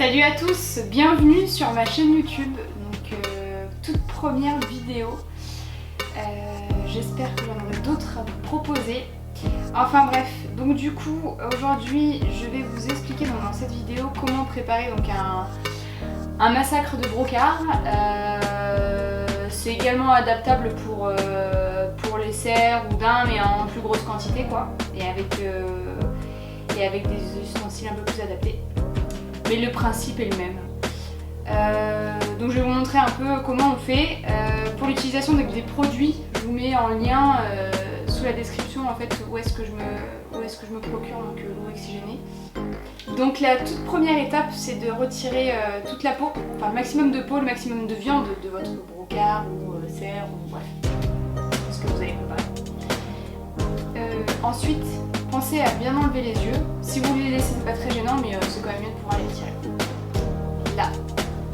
Salut à tous, bienvenue sur ma chaîne YouTube, donc toute première vidéo. J'espère que j'en aurai d'autres à vous proposer. Enfin bref, donc du coup aujourd'hui je vais vous expliquer dans cette vidéo comment préparer donc un massacre de brocard. C'est également adaptable pour les cerfs ou daims, mais en plus grosse quantité quoi, et avec des ustensiles un peu plus adaptés. Mais le principe est le même. Donc je vais vous montrer un peu comment on fait. Pour l'utilisation des produits, je vous mets en lien sous la description en fait où est-ce que je me procure donc l'eau oxygénée. Donc la toute première étape, c'est de retirer toute la peau, enfin le maximum de peau, le maximum de viande de votre brocard ou cerf ou bref, ce que vous allez préparer. Ensuite, pensez à bien enlever les yeux. Si vous les laissez, c'est pas très gênant, mais c'est quand même mieux de pouvoir les retirer. La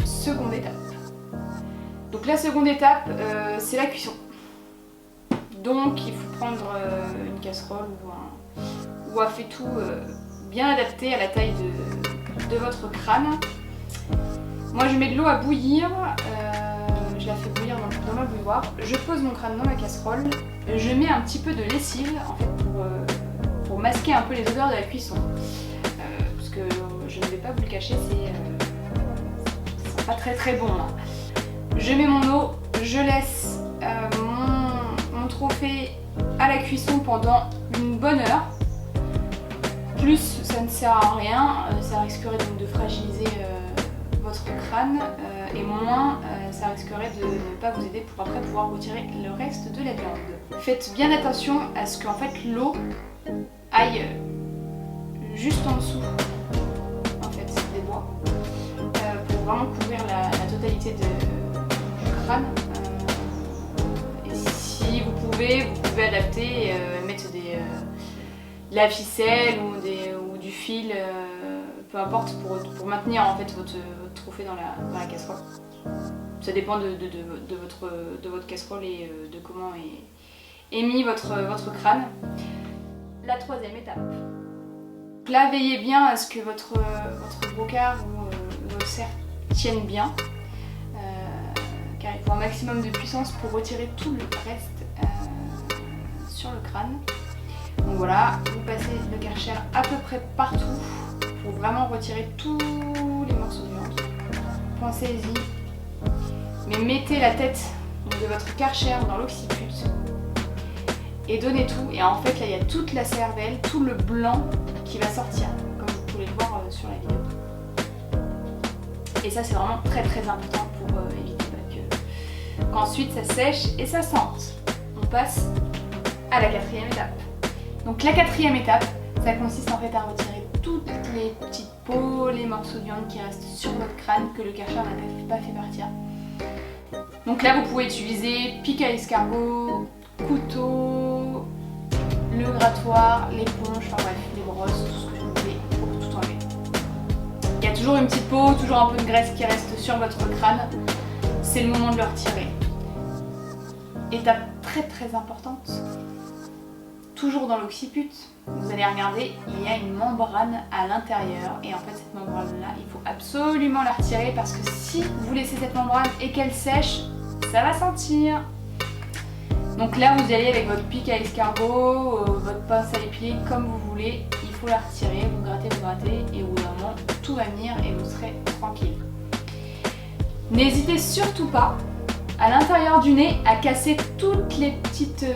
seconde étape. Donc la seconde étape, c'est la cuisson. Donc il faut prendre une casserole ou un faitout bien adapté à la taille de votre crâne. Moi je mets de l'eau à bouillir, je la fais bouillir dans ma bouilloire. Je pose mon crâne dans ma casserole, je mets un petit peu de lessive en fait pour masquer un peu les odeurs de la cuisson. Parce que je ne vais pas vous le cacher, c'est pas très bon là. Je mets mon eau, je laisse mon trophée à la cuisson pendant une bonne heure. Plus ça ne sert à rien, ça risquerait donc de fragiliser votre crâne et moins ça risquerait de ne pas vous aider pour après pouvoir retirer le reste de la viande. Faites bien attention à ce qu'en fait l'eau aille juste en dessous en fait, des doigts pour vraiment couvrir la totalité du crâne. Et si vous pouvez adapter et mettre de la ficelle ou du fil, peu importe, pour maintenir en fait votre trophée dans la casserole. Ça dépend de votre casserole et de comment est mis votre crâne. La troisième étape. Donc là, veillez bien à ce que votre brocard ou votre cerf tienne bien, car il faut un maximum de puissance pour retirer tout le reste sur le crâne. Donc voilà, vous passez le Karcher à peu près partout pour vraiment retirer tous les morceaux de viande. Pensez-y, mais mettez la tête de votre Karcher dans l'occiput et donnez tout. Et en fait là il y a toute la cervelle, tout le blanc qui va sortir, comme vous pouvez le voir sur la vidéo. Et ça c'est vraiment très important pour éviter qu'ensuite ça sèche et ça sente. On passe à la quatrième étape. Donc la quatrième étape, ça consiste en fait à retirer toutes les petites peaux, les morceaux de viande qui restent sur votre crâne que le Karcher n'a pas fait partir. Donc là vous pouvez utiliser pic à escargot, couteau, le grattoir, l'éponge, enfin bref, les brosses, tout ce que vous voulez pour tout enlever. Il y a toujours une petite peau, toujours un peu de graisse qui reste sur votre crâne. C'est le moment de le retirer. Étape très importante. Toujours dans l'occiput, vous allez regarder, il y a une membrane à l'intérieur et en fait cette membrane là, il faut absolument la retirer parce que si vous laissez cette membrane et qu'elle sèche, ça va sentir. Donc là vous allez avec votre pic à escargot, votre pince à épiler, comme vous voulez, il faut la retirer, vous grattez et au bout d'un moment tout va venir et vous serez tranquille. N'hésitez surtout pas à l'intérieur du nez à casser toutes les petites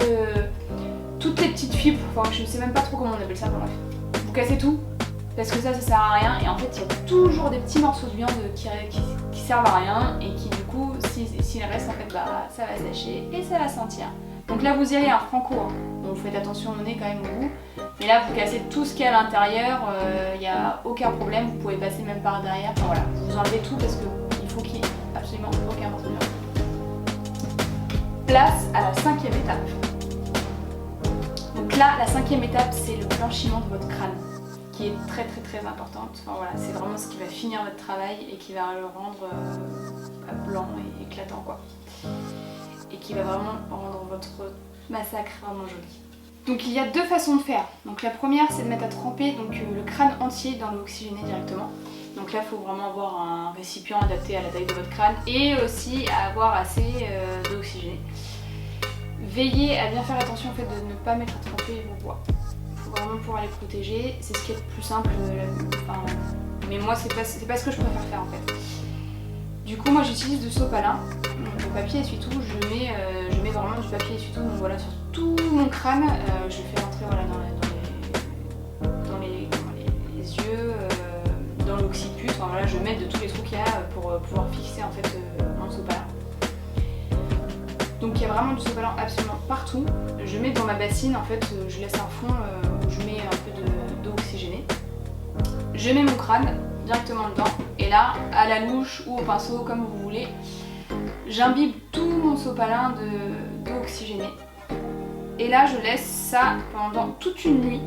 fibres, enfin je ne sais même pas trop comment on appelle ça, bref. Vous cassez tout, parce que ça sert à rien et en fait il y a toujours des petits morceaux de viande qui servent à rien et qui du coup, s'il reste en fait, bah, ça va sécher et ça va sentir. Donc là vous irez un franco, hein. Donc vous faites attention au nez quand même au bout, mais là vous cassez tout ce qu'il y a à l'intérieur, il n'y a aucun problème, vous pouvez passer même par derrière, enfin voilà, vous enlevez tout parce qu'il faut qu'il n'y ait absolument aucun morceau de viande. Place à la cinquième étape. Donc là, la cinquième étape, c'est le blanchiment de votre crâne, qui est très importante. Enfin voilà, c'est vraiment ce qui va finir votre travail et qui va le rendre blanc et éclatant quoi. Et qui va vraiment rendre votre massacre vraiment joli. Donc il y a deux façons de faire. Donc la première, c'est de mettre à tremper donc, le crâne entier dans l'eau oxygénée directement. Donc là, il faut vraiment avoir un récipient adapté à la taille de votre crâne et aussi à avoir assez d'eau oxygénée. Veillez à bien faire attention en fait de ne pas mettre à tremper vos bois. Il faut vraiment pouvoir les protéger. C'est ce qui est le plus simple. Mais moi, c'est pas ce que je préfère faire en fait. Du coup, moi, j'utilise du sopalin. Le papier essuie-tout, je mets vraiment du papier essuie-tout. Donc voilà, sur tout mon crâne, je fais rentrer voilà, dans les yeux, dans l'occiput. Enfin voilà, je mets de tous les trous qu'il y a pour pouvoir fixer en fait mon sopalin. Donc il y a vraiment du sopalin absolument partout. Je mets dans ma bassine, en fait, je laisse un fond où je mets un peu d'eau oxygénée. Je mets mon crâne directement dedans et là, à la louche ou au pinceau, comme vous voulez, j'imbibe tout mon sopalin d'eau oxygénée. Et là, je laisse ça pendant toute une nuit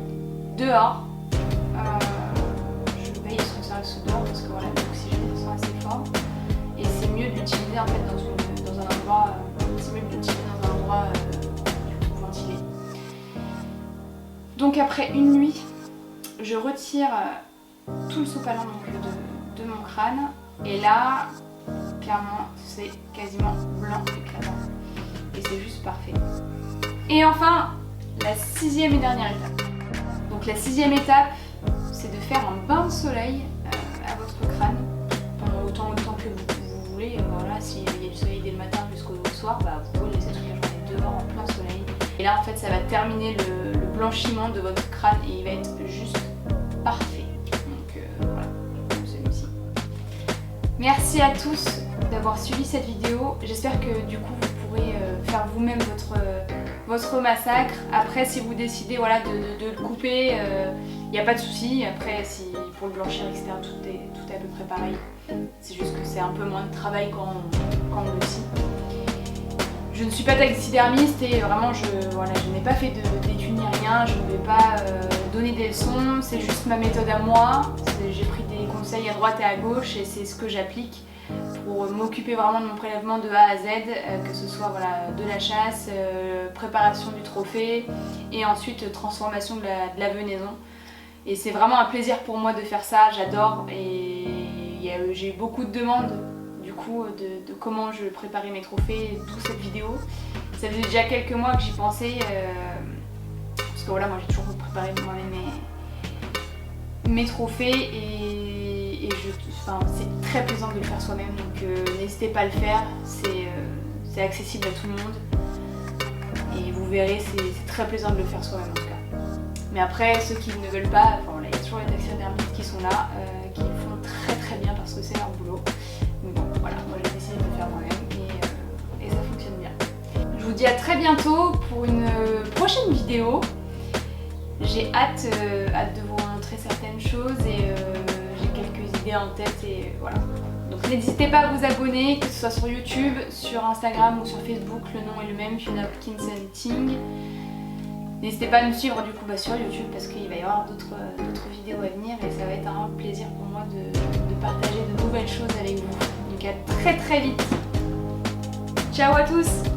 dehors. Je veille à ce que ça reste dehors parce que voilà, l'oxygène sont assez fort. Et c'est mieux de l'utiliser en fait dans un endroit. C'est mieux de l'utiliser dans un endroit ventilé. Donc après une nuit, je retire tout le sopalin de mon crâne et là, clairement, c'est quasiment blanc éclatant et c'est juste parfait. Et enfin, la 6e et dernière étape. Donc la 6e étape, c'est de faire un bain de soleil à votre crâne pendant autant de temps que vous voulez. Voilà, s'il y a du soleil dès le matin jusqu'au soir, bah, vous pouvez le laisser toute la journée dehors en plein soleil. Et là, en fait, ça va terminer le blanchiment de votre crâne et il va être juste parfait. Donc voilà, comme celui-ci. Merci à tous d'avoir suivi cette vidéo. J'espère que du coup vous pourrez faire vous-même votre massacre. Après, si vous décidez voilà, de le couper, il n'y a pas de souci. Après, si pour le blanchir, etc., tout est à peu près pareil. C'est juste que c'est un peu moins de travail quand on le scie. Je ne suis pas taxidermiste et vraiment je n'ai pas fait d'études ni rien, je ne vais pas donner des leçons, c'est juste ma méthode à moi. J'ai pris des conseils à droite et à gauche et c'est ce que j'applique pour m'occuper vraiment de mon prélèvement de A à Z, que ce soit voilà, de la chasse, préparation du trophée et ensuite transformation de la venaison. Et c'est vraiment un plaisir pour moi de faire ça, j'adore et j'ai eu beaucoup de demandes du coup de comment je préparais mes trophées, d'où cette vidéo. Ça faisait déjà quelques mois que j'y pensais parce que voilà, moi j'ai toujours préparé moi-même mes trophées et c'est très plaisant de le faire soi-même, donc n'hésitez pas à le faire, c'est accessible à tout le monde et vous verrez, c'est très plaisant de le faire soi-même en tout cas. Mais après, ceux qui ne veulent pas, enfin, voilà, il y a toujours les taxidermistes qui sont là, qui le font très très bien parce que c'est leur boulot. Mais bon, voilà, moi j'ai décidé de le faire moi-même et ça fonctionne bien. Je vous dis à très bientôt pour une prochaine vidéo. J'ai hâte de vous montrer certaines choses et j'ai quelques idées en tête et voilà. Donc n'hésitez pas à vous abonner, que ce soit sur YouTube, sur Instagram ou sur Facebook, le nom est le même, Fiona Hopkins Ting. N'hésitez pas à me suivre du coup sur YouTube parce qu'il va y avoir d'autres vidéos à venir et ça va être un plaisir pour moi de partager de nouvelles choses avec vous. Donc à très très vite. Ciao à tous!